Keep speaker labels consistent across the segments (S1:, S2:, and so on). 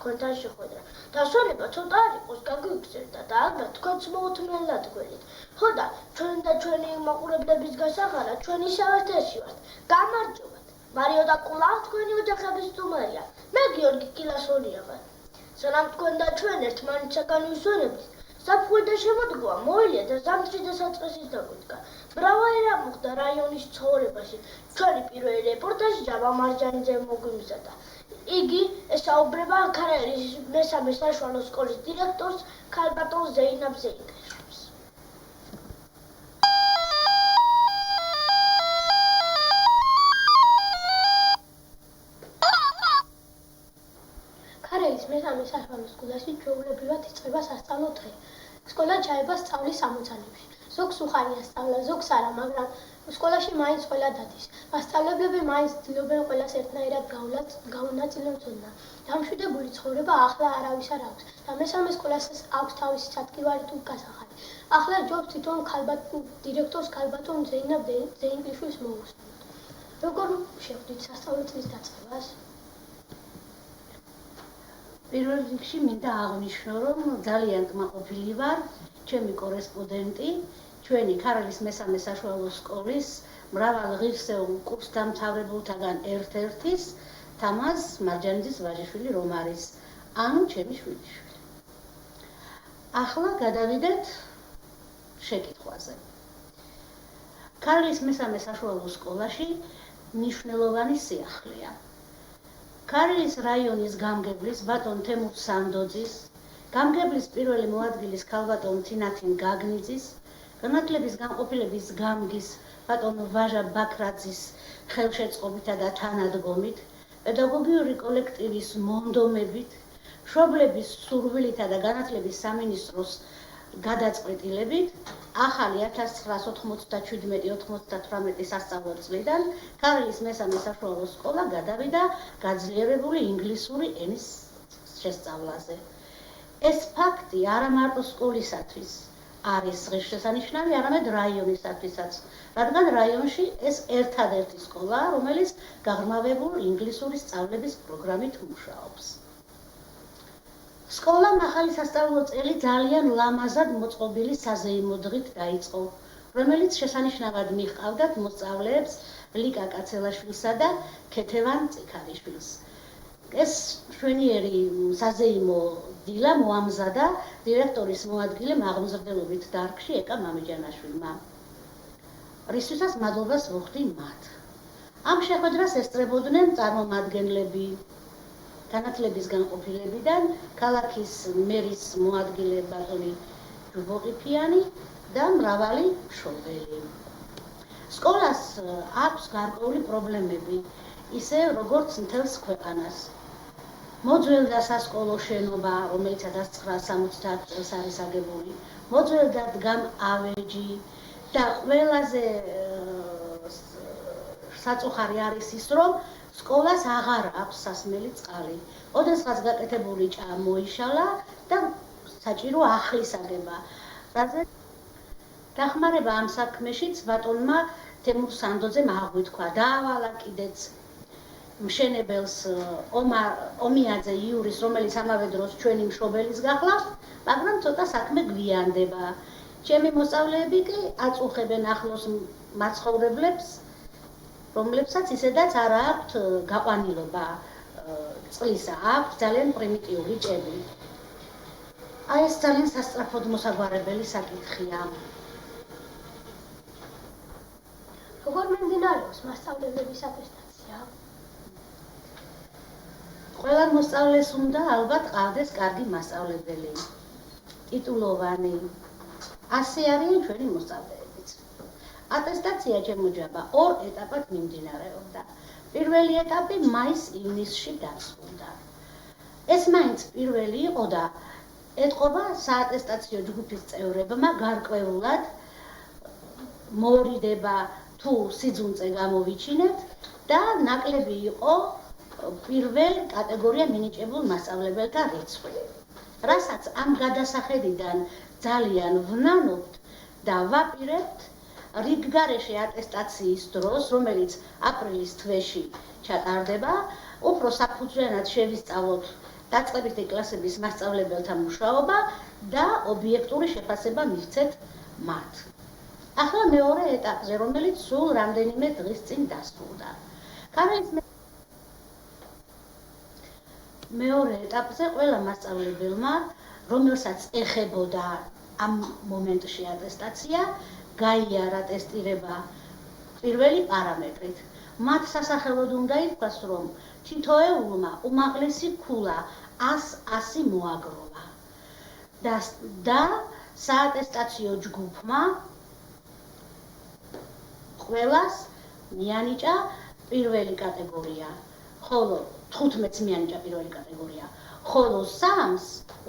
S1: თქვენთან შეხვედრა. დასვენება ცოტა არ იყოს გაგვიგზელდა და ალბათ თქვენც მოუთმენლად გველით. ხო და ჩვენ და ჩვენი მაყურებლების გასახარად ჩვენ ისევ ერთში ვართ. გამარჯობათ. მარიო და კულავ თქვენი ოჯახების სტუმარია. მე გიორგი კილასონია ვარ. სანამ თქვენ და ჩვენ ერთმანეთსაგან ვისვენებთ, საფუძვე და შემოდგომა მოელია და ზამთრის დასაწყისის დაგვიდგა. მრავალი რამ მოხდა რაიონის ცხოვრებაში. ჩვენი პირველი რეპორტაჟი ჯაბა მარჯანიძე მოგვიმზადა. იგი ესაუბრება ქარელის მესამე საშუალო სკოლის დირექტორს ქალბატონ ზეინაბ ზეინკაშვილს.
S2: ქარელის მესამე საშუალო სკოლაში ჩვეულებრივად იწყება სასწავლო დღე. სკოლა ჩაება სწავლის ამოცანებში. ზოგს უხარია სწავლა, ზოგს არა, მაგრამ სკოლაში მაინც ყველა დადის. მასწავლებლები მაინც ცდილობენ ყველას ერთნაირად გაუნაწილონ ცოდნა. დამშვიდებული ცხოვრება ახლა არავის არ აქვს და მესამე სკოლასაც აქვს თავისი სათქივარი თუ გასახარი. ახლა ჯობს თვითონ დირექტორს ქალბატონ ზეინაბ ზეინკაშვილს მოусმინოთ. როგორ შევხვდით სასწავლო წლის დაწყებას?
S3: პირველ რიგში მინდა აღვნიშნო, რომ ძალიან კმაყოფილი ვარ, ჩემი კორესპონდენტი, ჩვენი ქარელის მესამე საშუალო სკოლის მრავალ ღირსეულ კურსდამთავრებულთაგან ერთ-ერთის თამაზ მარჯანიძის ვაჟიშვილი რომ არის, ანუ ჩემი შვილიშვილი. ახლა გადავიდეთ შეკითხვაზე. ქარელის მესამე საშუალო სკოლაში მნიშვნელოვანი სიახლეა. ქარელის რაიონის გამგებლის ბატონ თემურ სანდოძის, გამგებლის პირველი მოადგილის ქალბატონ თინათინ გაგნიძის, განათლების განყოფილების გამგის ბატონ ვაჟა ბაქრაძის ხელშეწყობითა და თანადგომით, პედაგოგიური კოლექტივის მონდომებით, მშობლების სურვილითა და განათლების სამინისტროს გადაწყვეტილებით, ახალი 1997-98 სასწავლო წლიდან ქარელის მესამე საშუალო სკოლა გადავიდა გაძლიერებული ინგლისური ენის შესწავლაზე. ეს ფაქტი არა მარტო სკოლისათვის არის ღირსშესანიშნავი, არამედ რაიონისათვისაც, რადგან რაიონში ეს ერთადერთი სკოლაა, რომელიც გაღრმავებულ ინგლისური სწავლების პროგრამით მუშაობს. სკოლამ ახალი სასწავლო წელი ძალიან ლამაზად მოწყობილი საზეიმო დღით დაიწყო, რომელიც შესანიშნავად მიჰყავდათ მოსწავლეებს ლიკა კაცელაშვილსა და ქეთევან წიქარიშვილს. ეს მშვენიერი საზეიმო დილა მოამზადა დირექტორის მოადგილემ აღმზრდელობით დარგში ეკა მამიჯანაშვილმა, რისთვისაც მადლობას ვუხდი მათ. ამ შეხვედრას ესწრებოდნენ წარმომადგენლები განათლების განყოფილებიდან, ქალაქის მერის მოადგილე ბატონი ჯუბოყიფიანი და მრავალი მშობელი. სკოლას აქვს გარკვეული პრობლემები, ისე როგორც მთელს ქვეყანას. მოძველდა სასკოლო შენობა, რომელიც 1970 წელს არის აგებული, მოძველდა დგამ ავეჯი და ყველაზე საწუხარი არის ის, რომ სკოლას აღარ აქვს სასმელი წყალი. ოდესღაც გაკეთებული ჭა მოიშალა და საჭირო ახლის აგება. დახმარება ამ საქმეშიც ბატონმა თემურ სანდოძემ აღვიქვა. დაავალა კიდეც მშენებელს ომიაძე იურის, რომელიც ამავე დროს ჩვენი მშობელის გახლავს, მაგრამ ცოტა საქმე გვიანდება. ჩემი მოსწავლეები კი აწუხებენ ახლოს მაცხოვრებლებს, რომლებსაც ისედაც არ აქვთ გაყვანილობა წყლისა, აქვთ ძალიან პრიმიტიული ჭები. აი ეს ძალიან სასწრაფოდ მოსაგვარებელი საკითხია.
S2: როგორ მიმდინარეობს მასწავლებლების ატესტაცია?
S3: ყველა მოსწავლეს უნდა ალბათ ყავდეს კარგი მასწავლებელი, ტიტულოვანი. ასე არიან ჩვენი მოსწავლეებიც. ატესტაცია ჩემოჯაბა ორ ეტაპად მიმდინარეობდა. პირველი ეტაპი მაის-ივნისში დასრულდა. ეს მაინც პირველი იყო და ეთყობა საატესტაციო ჯგუფის წევრებმა გარკვეულად მოორიდება თუ სიძუნწე გამოვიჩინეთ და ნაკლები იყო პირველ კატეგორია მინიჭებულ მასწავლებელთა რიცხვი. რასაც ამ გადასახედიდან ძალიან ვნანობთ და ვაპირებთ რიგგარეშე ატესტაციის დროს, რომელიც აპრილის თვეში ჩატარდება, უფრო საფუძვლიანად შევისწავლოთ დაწყებითი კლასების მასწავლებელთა მუშაობა და ობიექტური შეფასება მივცეთ მათ. ახლა მეორე ეტაპზე, რომელიც სულ რამდენიმე დღის წინ დასრულდა. მეორე ეტაპზე ყველა მასწავლებელმა, რომელსაც ეხებოდა ამ მომენტში ატესტაცია, გაიარა ტესტირება პირველი პარამეტრით. მათ სასახელოდ უნდა ითქვას, რომ თითოეულმა უმაღლესი ქულა 100 მოაგროვა და საატესტაციო ჯგუფმა ყველას მიანიჭა პირველი კატეგორია, ხოლო 15-ს მიანიჭა პირველი კატეგორია, ხოლო 3-ს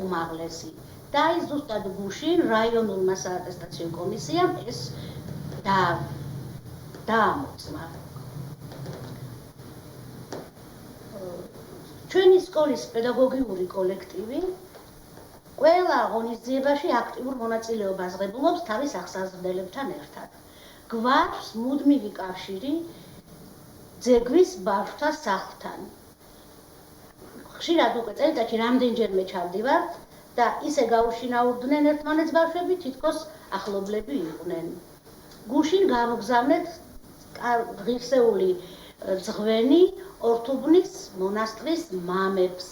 S3: უმაღლესი და ის ზუსტად გუშინ რაიონულმა საატესტაციო კომისიამ ეს დაამოწმა. ჩვენი სკოლის პედაგოგიური კოლექტივი ყველა ღონისძიებაში აქტიურ მონაწილეობას ღებულობს თავის აღსაზრდელებთან ერთად. გვაქვს მუდმივი კავშირი ძეგვის ბავშვთა სახლთან. ხშირად უკვე წელიწადში რამდენჯერმე ჩავდივართ და ისე გაუშინაურდნენ ერთმანეთს ბავშვები, თითქოს ახლობლები იყვნენ. გუშინ გავგზავნეთ ღირსეული ძღვენი ორთუბნის მონასტრის მამებს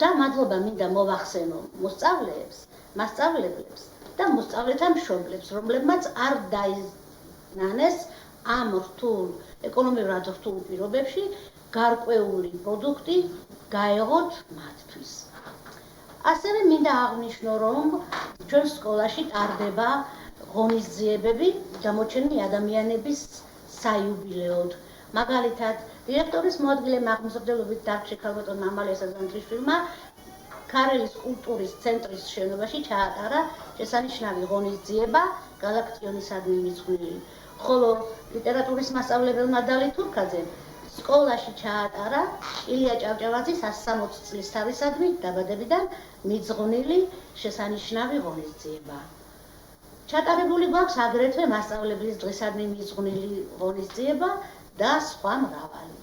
S3: და მადლობა მინდა მოვახსენო მოსწავლეებს, მასწავლებლებს და მოსწავლეთა მშობლებს, რომლებმაც არ დაიზნანეს ამ რთულ ეკონომიურად რთულ პირობებში გარკვეული პროდუქტი გაეღოთ მათთვის. ასევე მინდა აღვნიშნო, რომ ჩვენ სკოლაში ტარდება ღონისძიებები გამოჩენილი ადამიანების საიუბილეოდ. მაგალითად, დირექტორის მოადგილე მაღმსმსრდელობით დარჩე ქალბატონ მამალია საზანთრიშვილმა ქარელის კულტურის ცენტრის შენობაში ჩაატარა შესანიშნავი ღონისძიება გალაქტიონისადმი მიძღვნილი, ხოლო ლიტერატურის მასწავლებელმა დალი თურქაძემ სკოლაში ჩაატარა ილია ჭავჭავაძის 160 წლის თავისადმი დაბადებიდან მიძღვნილი შესანიშნავი ღონისძიება. ჩატარებული გვაქვს აგრეთვე მასწავლებლის დღისადმი მიძღვნილი ღონისძიება და სხვა მრავალი.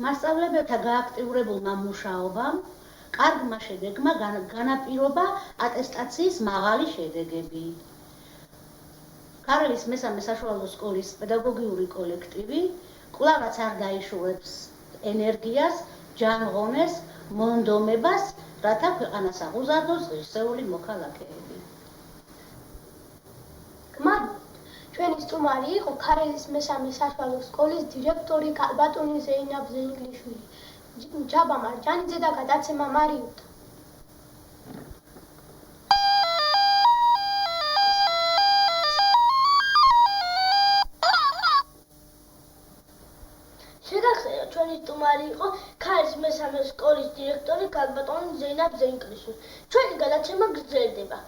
S3: მასწავლებელთა გააქტიურებულმა მუშაობამ, კარგმა შედეგმა განაპირობა ატესტაციის მაღალი შედეგები. ქარელის მესამე საშუალო სკოლის პედაგოგიური კოლექტივი კვლავაც არ დაიშურებს ენერგიას, ჯანღონეს, მონდომებას, რათა ქვეყანას აღუზარდოს ღირსეული მოქალაქეები.
S2: ჩვენი სტუმარი იყო ქარელის მესამე საშუალო სკოლის დირექტორი ქალბატონი ზეინაბ ზეინგლიშვილი. ჯაბა მარჯანიძე და გადაცემა მარიუთა.
S1: შეგახსენებთ, ჩვენი სტუმარი იყო ქარელის მესამე სკოლის დირექტორი ქალბატონი ზეინაბ ზეინგლიშვილი. ჩვენი გადაცემა გრძელდება.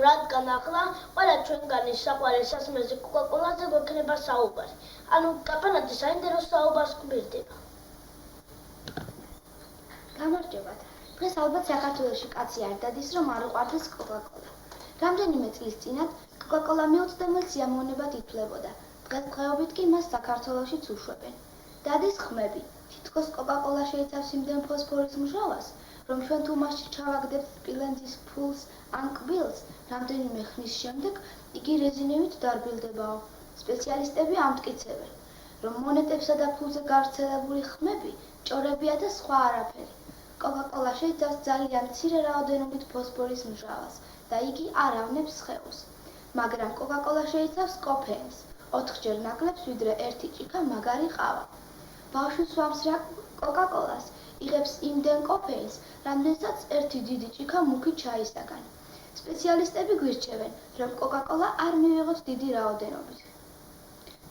S1: რადგან ახლა ყველა ჩვენგანის საყვარელ სასმელზე კოკაკოლაზე გვექნება საუბარი. ანუ კაპანაძე საინტერესო საუბარს გვერდება.
S4: გამარჯობათ. დღეს ალბათ საქართველოში კაცი არ დადის, რომ არ უყვარდეს კოკაკოლა. რამდენიმე წლის წინათ კოკაკოლა მეოცდამეტ სიამოვნებად ითვლებოდა. დღესდღეობით კი მას საქართველოშიც უშვებენ. დადის ხმები. თითქოს კოკაკოლა შეიცავს იმდენ ფოსფორის მჟავას, რომ ჩვენ თუ მასში ჩავაგდებთ სპილენძის ფულს ან კბილს, რამდენიმე ხნის შემდეგ იგი რეზინებით დარბილდებაო. სპეციალისტები ამტკიცებენ, რომ მონეტებსა და ფულზე გავრცელებული ხმები ჭორებია და სხვა არაფერი. კოკაკოლა შეიცავს ძალიან მცირე რაოდენობით ფოსფორის მჟავას და იგი არ ავნებს სხეულს. მაგრამ კოკაკოლა შეიცავს კოფეინს, 4-ჯერ ნაკლებს, ვიდრე 1 ჭიქა მაგარი ყავა. ბავშვი სვამს კოკაკოლას, იღებს იმდენ კოფეინს, რამდენსაც 1 დიდი ჭიქა მუქი ჩაისაგან. სპეციალისტები გვირჩევენ, რომ კოკაკოლა არ მივიღოთ დიდი რაოდენობით.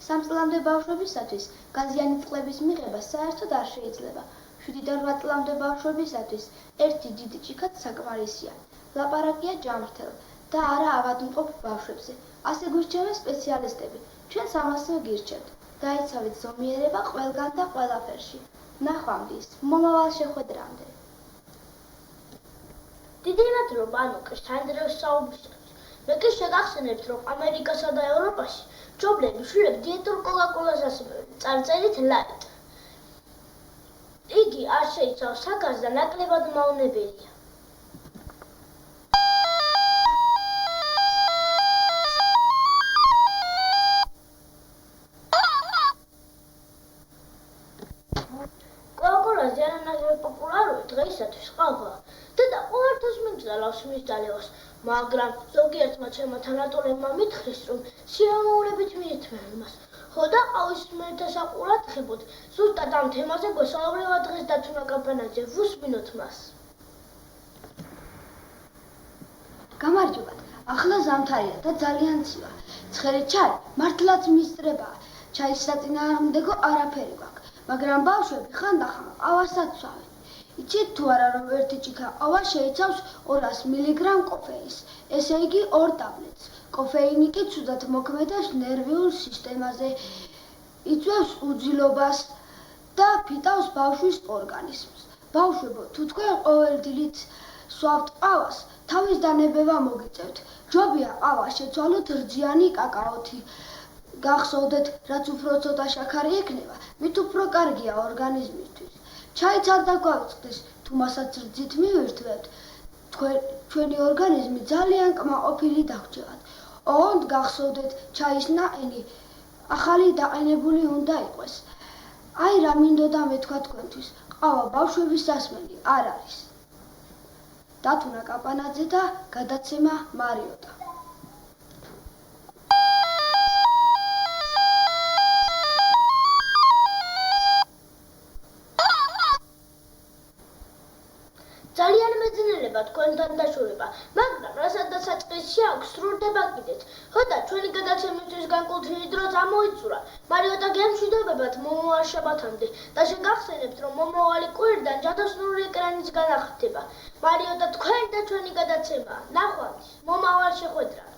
S4: 3 წლამდე ბავშვებისათვის გაზიანი წყლების მიღება საერთოდ არ შეიძლება. 7 და 8 წლამდე ბავშვებისათვის 1 დიდი ჭიქაც საკმარისია. ლაპარაკია ჯამრთელ და არა ავადმყოფ ბავშვებზე. ასე გვირჩევენ სპეციალისტები. ჩვენც ამასვე გირჩევთ. დაიცავით ზომიერება ყველგან და ყველაფერში. ნახვამდის, მომავალ შეხვედრამდე.
S1: დიდი მადლობა ანუკე საინტერესო საუბრისათვის. მე კი შეგახსენებთ, რომ ამერიკასა და ევროპაში მშობლები შვილებს დიეტურ კოკაკოლას ასმევენ, წარწერით ლაიტ. იგი არ შეიცავს საქარს და ნაკლებად მავნებელია. კოკოლაზე არანაკლებ პოპულარული დღეისათვის ყავა. დედა ყოველთვის მიგზავნოს მის დალევას, მაგრამ ზოგიერთმა ჩემმა თანატოლებმა მითხრეს, რომ სიამოვნებით მიეთმევენ მას. ხო და ყავის მეთესაყურად ხებოდი. ზუსტად ამ თემაზე გვესაუბრება დღეს დათუნა კაპანაძე. ვუსმინოთ მას.
S4: გამარჯობათ. ახლა ზამთარია და ძალიან ცივა. ცხელი ჩაი მართლაც მისწრებაა. ჩაის საწინააღმდეგო არაფერი გვაქვს, მაგრამ ბავშვები ხანდახან ყავასაც ცვავენ. იცით თუ არა, რომ ერთი ჭიქა ყავა შეიცავს 200 მგ კოფეინს, ესე იგი 2 ტაბლეტს. კოფეინი კი ცუდად მოქმედებს ნერვიულ სისტემაზე, იწვევს უძილობას და ფიტავს ბავშვის ორგანიზმს. ბავშვებო, თუ თქვენ ყოველ დილით სვავთ ყავას, თავის დანებება მოგიწევთ. ჯობია ყავა შეცვალოთ რძიანი კაკაოთი. გახსოვდეთ, რაც უფრო ცოტა შაქარი ექნება, მით უფრო კარგია ორგანიზმისთვის. ჩაიც არ დაგვაწყდეს, თუ მასაც რძით მივირთვებთ, ჩვენი ორგანიზმი ძალიან კმაყოფილი დაგვჭირათ. ოღონდ გახსოვდეთ, ჩაის ნაყინი ახალი დაყენებული უნდა იყოს. აი რა მინდოდა მეთქვა თქვენთვის, ყავა ბავშვების სასმელი არ არის. დათუნა კაპანაძე და გადაცემა მარიოტა.
S1: ძალიან მეძნელება თქვენთან დაშორება, მაგრამ რასაც დასაწყისში აქვს, სრულდება კიდეც. ხო და ჩვენი გადაცემისთვის განკუთვნილი დროც ამოიწურა. მარიოტა გემშვიდობებად მომავალ შაბათამდე და შეგახსენებთ, რომ მომავალი კვირიდან ჯადოსნური ეკრანის განახლდება. მარიოტა თქვენი და ჩვენი გადაცემაა. ნახვამდის, მომავალ შეხვედრამდე.